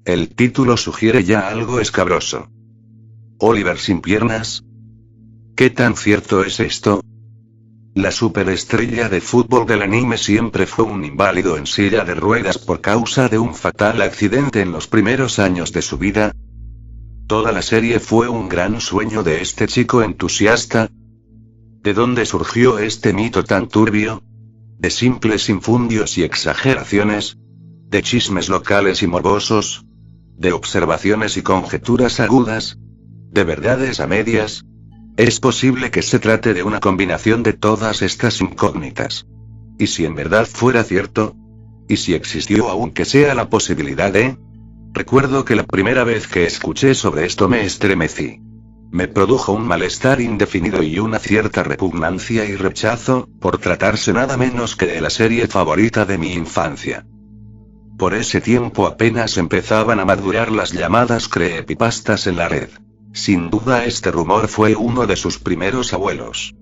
El título sugiere ya algo escabroso. ¿Oliver sin piernas? ¿Qué tan cierto es esto? La superestrella de fútbol del anime siempre fue un inválido en silla de ruedas por causa de un fatal accidente en los primeros años de su vida. Toda la serie fue un gran sueño de este chico entusiasta. ¿De dónde surgió este mito tan turbio? ¿De simples infundios y exageraciones? ¿De chismes locales y morbosos? ¿De observaciones y conjeturas agudas? ¿De verdades a medias? Es posible que se trate de una combinación de todas estas incógnitas. ¿Y si en verdad fuera cierto? ¿Y si existió aunque sea la posibilidad de? Recuerdo que la primera vez que escuché sobre esto me estremecí. Me produjo un malestar indefinido y una cierta repugnancia y rechazo, por tratarse nada menos que de la serie favorita de mi infancia. Por ese tiempo apenas empezaban a madurar las llamadas creepypastas en la red. Sin duda este rumor fue uno de sus primeros abuelos.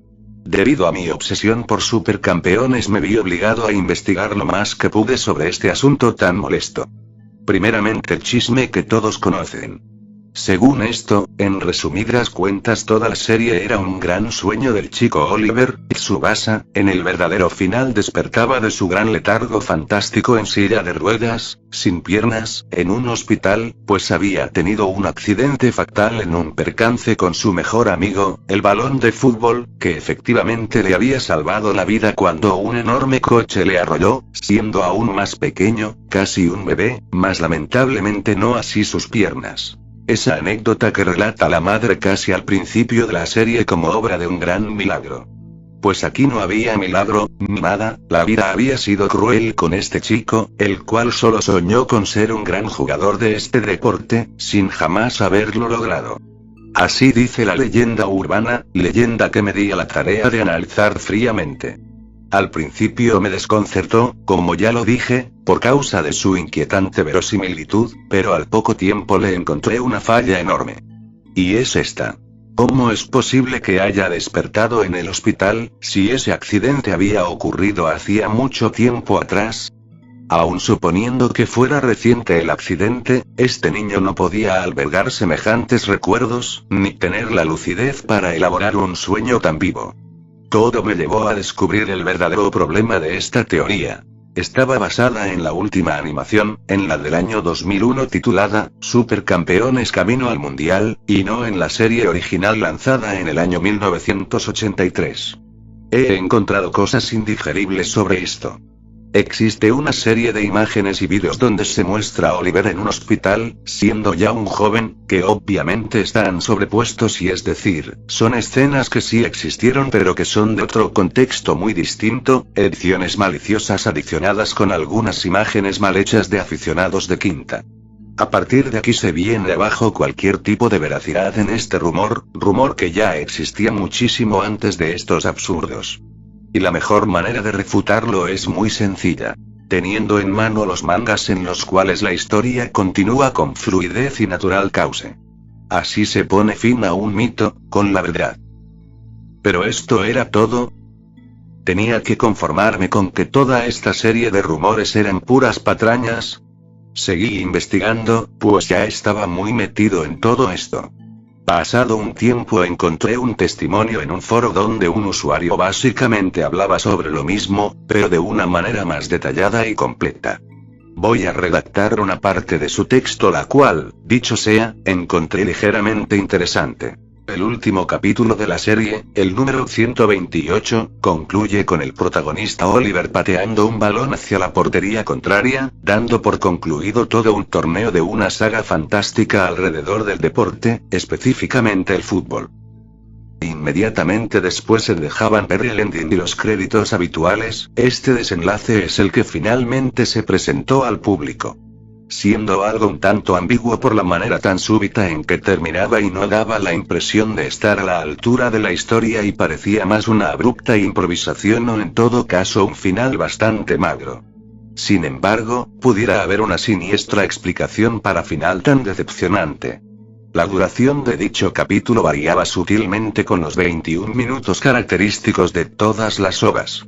Debido a mi obsesión por supercampeones me vi obligado a investigar lo más que pude sobre este asunto tan molesto. Primeramente el chisme que todos conocen. Según esto, en resumidas cuentas toda la serie era un gran sueño del chico Oliver, y Tsubasa, en el verdadero final despertaba de su gran letargo fantástico en silla de ruedas, sin piernas, en un hospital, pues había tenido un accidente fatal en un percance con su mejor amigo, el balón de fútbol, que efectivamente le había salvado la vida cuando un enorme coche le arrolló, siendo aún más pequeño, casi un bebé, mas lamentablemente no así sus piernas. Esa anécdota que relata la madre casi al principio de la serie como obra de un gran milagro. Pues aquí no había milagro, ni nada, la vida había sido cruel con este chico, el cual solo soñó con ser un gran jugador de este deporte, sin jamás haberlo logrado. Así dice la leyenda urbana, leyenda que me di a la tarea de analizar fríamente. Al principio me desconcertó, como ya lo dije, por causa de su inquietante verosimilitud, pero al poco tiempo le encontré una falla enorme. Y es esta. ¿Cómo es posible que haya despertado en el hospital, si ese accidente había ocurrido hacía mucho tiempo atrás? Aun suponiendo que fuera reciente el accidente, este niño no podía albergar semejantes recuerdos, ni tener la lucidez para elaborar un sueño tan vivo. Todo me llevó a descubrir el verdadero problema de esta teoría. Estaba basada en la última animación, en la del año 2001 titulada Supercampeones Camino al Mundial, y no en la serie original lanzada en el año 1983. He encontrado cosas indigeribles sobre esto. Existe una serie de imágenes y vídeos donde se muestra a Oliver en un hospital, siendo ya un joven, que obviamente están sobrepuestos y es decir, son escenas que sí existieron pero que son de otro contexto muy distinto, ediciones maliciosas adicionadas con algunas imágenes mal hechas de aficionados de quinta. A partir de aquí se viene abajo cualquier tipo de veracidad en este rumor que ya existía muchísimo antes de estos absurdos. Y la mejor manera de refutarlo es muy sencilla. Teniendo en mano los mangas en los cuales la historia continúa con fluidez y natural cauce. Así se pone fin a un mito, con la verdad. ¿Pero esto era todo? ¿Tenía que conformarme con que toda esta serie de rumores eran puras patrañas? Seguí investigando, pues ya estaba muy metido en todo esto. Pasado un tiempo encontré un testimonio en un foro donde un usuario básicamente hablaba sobre lo mismo, pero de una manera más detallada y completa. Voy a redactar una parte de su texto la cual, dicho sea, encontré ligeramente interesante. El último capítulo de la serie, el número 128, concluye con el protagonista Oliver pateando un balón hacia la portería contraria, dando por concluido todo un torneo de una saga fantástica alrededor del deporte, específicamente el fútbol. Inmediatamente después se dejaban ver el ending y los créditos habituales, este desenlace es el que finalmente se presentó al público. Siendo algo un tanto ambiguo por la manera tan súbita en que terminaba y no daba la impresión de estar a la altura de la historia y parecía más una abrupta improvisación o en todo caso un final bastante magro. Sin embargo, pudiera haber una siniestra explicación para final tan decepcionante. La duración de dicho capítulo variaba sutilmente con los 21 minutos característicos de todas las OVAs.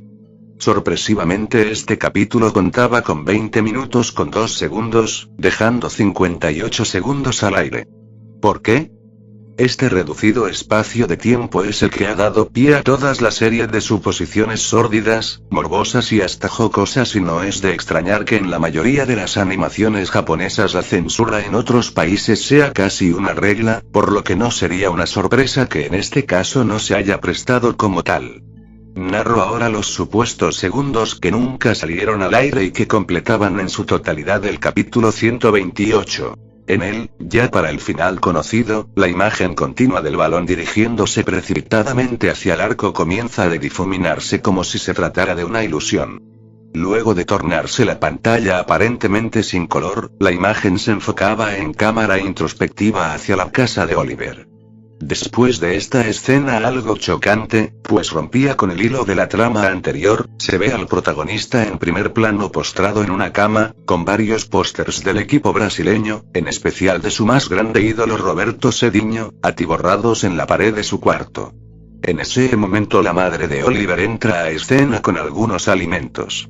Sorpresivamente este capítulo contaba con 20 minutos con 2 segundos, dejando 58 segundos al aire. ¿Por qué? Este reducido espacio de tiempo es el que ha dado pie a toda la serie de suposiciones sórdidas, morbosas y hasta jocosas, y no es de extrañar que en la mayoría de las animaciones japonesas la censura en otros países sea casi una regla, por lo que no sería una sorpresa que en este caso no se haya prestado como tal. Narro ahora los supuestos segundos que nunca salieron al aire y que completaban en su totalidad el capítulo 128. En él, ya para el final conocido, la imagen continua del balón dirigiéndose precipitadamente hacia el arco comienza a difuminarse como si se tratara de una ilusión. Luego de tornarse la pantalla aparentemente sin color, la imagen se enfocaba en cámara introspectiva hacia la casa de Oliver. Después de esta escena algo chocante, pues rompía con el hilo de la trama anterior, se ve al protagonista en primer plano postrado en una cama, con varios pósters del equipo brasileño, en especial de su más grande ídolo Roberto Cedinho, atiborrados en la pared de su cuarto. En ese momento la madre de Oliver entra a escena con algunos alimentos.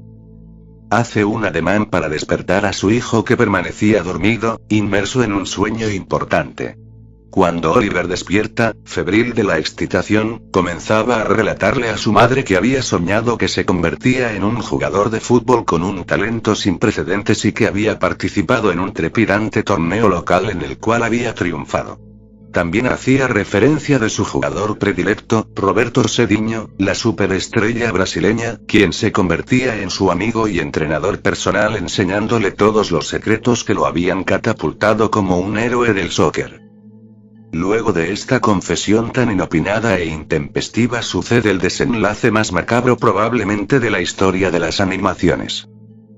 Hace un ademán para despertar a su hijo que permanecía dormido, inmerso en un sueño importante. Cuando Oliver despierta, febril de la excitación, comenzaba a relatarle a su madre que había soñado que se convertía en un jugador de fútbol con un talento sin precedentes y que había participado en un trepidante torneo local en el cual había triunfado. También hacía referencia de su jugador predilecto, Roberto Cedinho, la superestrella brasileña, quien se convertía en su amigo y entrenador personal enseñándole todos los secretos que lo habían catapultado como un héroe del soccer. Luego de esta confesión tan inopinada e intempestiva sucede el desenlace más macabro probablemente de la historia de las animaciones.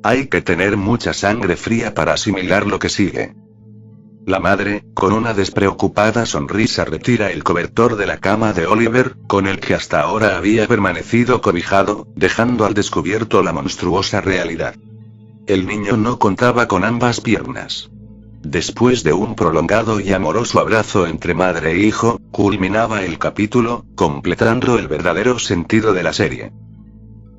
Hay que tener mucha sangre fría para asimilar lo que sigue. La madre, con una despreocupada sonrisa, retira el cobertor de la cama de Oliver, con el que hasta ahora había permanecido cobijado, dejando al descubierto la monstruosa realidad. El niño no contaba con ambas piernas. Después de un prolongado y amoroso abrazo entre madre e hijo, culminaba el capítulo, completando el verdadero sentido de la serie.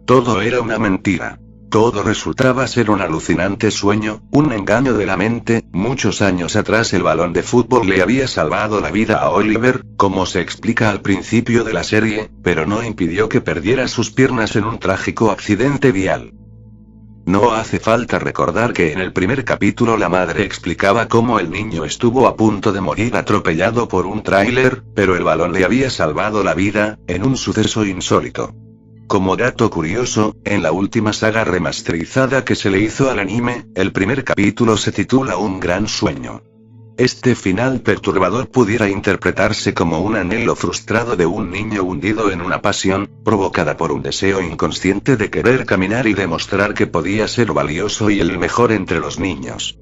Todo era una mentira. Todo resultaba ser un alucinante sueño, un engaño de la mente. Muchos años atrás el balón de fútbol le había salvado la vida a Oliver, como se explica al principio de la serie, pero no impidió que perdiera sus piernas en un trágico accidente vial. No hace falta recordar que en el primer capítulo la madre explicaba cómo el niño estuvo a punto de morir atropellado por un tráiler, pero el balón le había salvado la vida, en un suceso insólito. Como dato curioso, en la última saga remasterizada que se le hizo al anime, el primer capítulo se titula Un gran sueño. Este final perturbador pudiera interpretarse como un anhelo frustrado de un niño hundido en una pasión, provocada por un deseo inconsciente de querer caminar y demostrar que podía ser valioso y el mejor entre los niños.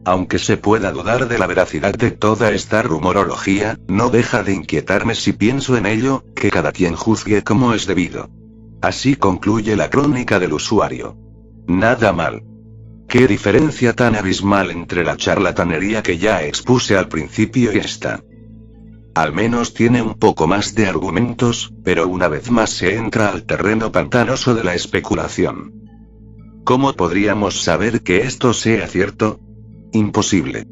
Aunque se pueda dudar de la veracidad de toda esta rumorología, no deja de inquietarme si pienso en ello, que cada quien juzgue como es debido. Así concluye la crónica del usuario. Nada mal. Qué diferencia tan abismal entre la charlatanería que ya expuse al principio y esta. Al menos tiene un poco más de argumentos, pero una vez más se entra al terreno pantanoso de la especulación. ¿Cómo podríamos saber que esto sea cierto? Imposible.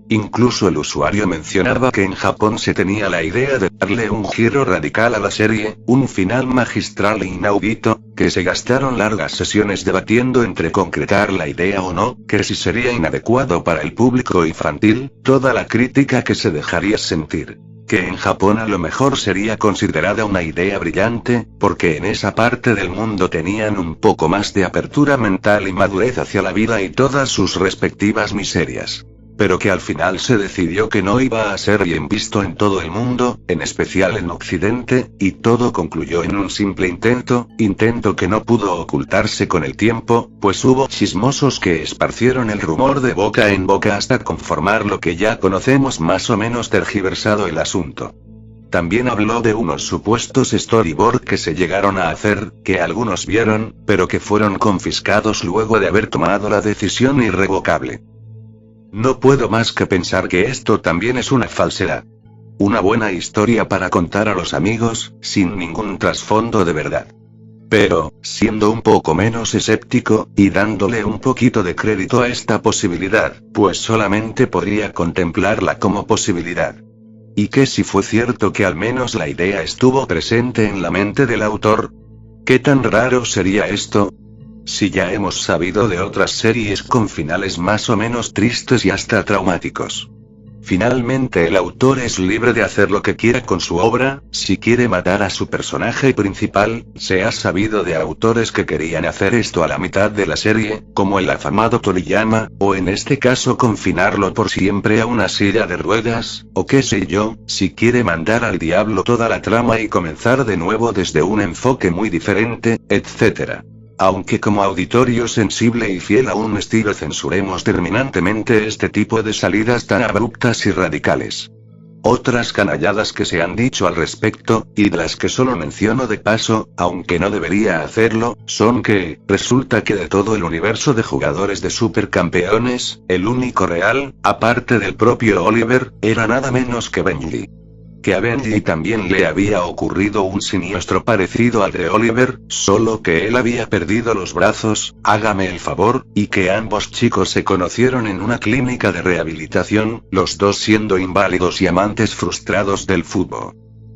Incluso el usuario mencionaba que en Japón se tenía la idea de darle un giro radical a la serie, un final magistral e inaudito, que se gastaron largas sesiones debatiendo entre concretar la idea o no, que si sería inadecuado para el público infantil, toda la crítica que se dejaría sentir. Que en Japón a lo mejor sería considerada una idea brillante, porque en esa parte del mundo tenían un poco más de apertura mental y madurez hacia la vida y todas sus respectivas miserias. Pero que al final se decidió que no iba a ser bien visto en todo el mundo, en especial en Occidente, y todo concluyó en un simple intento que no pudo ocultarse con el tiempo, pues hubo chismosos que esparcieron el rumor de boca en boca hasta conformar lo que ya conocemos más o menos tergiversado el asunto. También habló de unos supuestos storyboard que se llegaron a hacer, que algunos vieron, pero que fueron confiscados luego de haber tomado la decisión irrevocable. No puedo más que pensar que esto también es una falsedad. Una buena historia para contar a los amigos, sin ningún trasfondo de verdad. Pero, siendo un poco menos escéptico, y dándole un poquito de crédito a esta posibilidad, pues solamente podría contemplarla como posibilidad. ¿Y qué si fue cierto que al menos la idea estuvo presente en la mente del autor? ¿Qué tan raro sería esto? Si ya hemos sabido de otras series con finales más o menos tristes y hasta traumáticos. Finalmente el autor es libre de hacer lo que quiera con su obra, si quiere matar a su personaje principal. Se ha sabido de autores que querían hacer esto a la mitad de la serie, como el afamado Toriyama, o en este caso confinarlo por siempre a una silla de ruedas, o qué sé yo, si quiere mandar al diablo toda la trama y comenzar de nuevo desde un enfoque muy diferente, etc. Aunque como auditorio sensible y fiel a un estilo censuremos terminantemente este tipo de salidas tan abruptas y radicales. Otras canalladas que se han dicho al respecto, y de las que solo menciono de paso, aunque no debería hacerlo, son que, resulta que de todo el universo de jugadores de Supercampeones, el único real, aparte del propio Oliver, era nada menos que Benji. Que a Benji también le había ocurrido un siniestro parecido al de Oliver, solo que él había perdido los brazos, hágame el favor, y que ambos chicos se conocieron en una clínica de rehabilitación, los dos siendo inválidos y amantes frustrados del fútbol.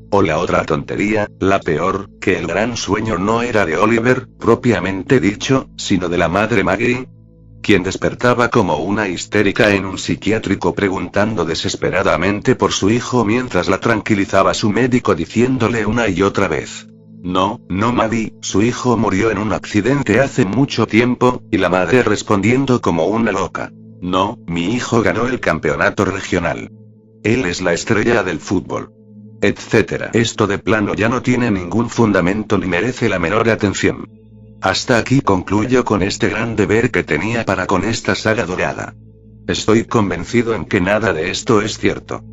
O la otra tontería, la peor, que el gran sueño no era de Oliver, propiamente dicho, sino de la madre Maggie, quien despertaba como una histérica en un psiquiátrico preguntando desesperadamente por su hijo mientras la tranquilizaba su médico diciéndole una y otra vez: No, Maddie, su hijo murió en un accidente hace mucho tiempo, y la madre respondiendo como una loca: No, mi hijo ganó el campeonato regional. Él es la estrella del fútbol. Etcétera. Esto de plano ya no tiene ningún fundamento ni merece la menor atención. Hasta aquí concluyo con este gran deber que tenía para con esta saga dorada. Estoy convencido en que nada de esto es cierto.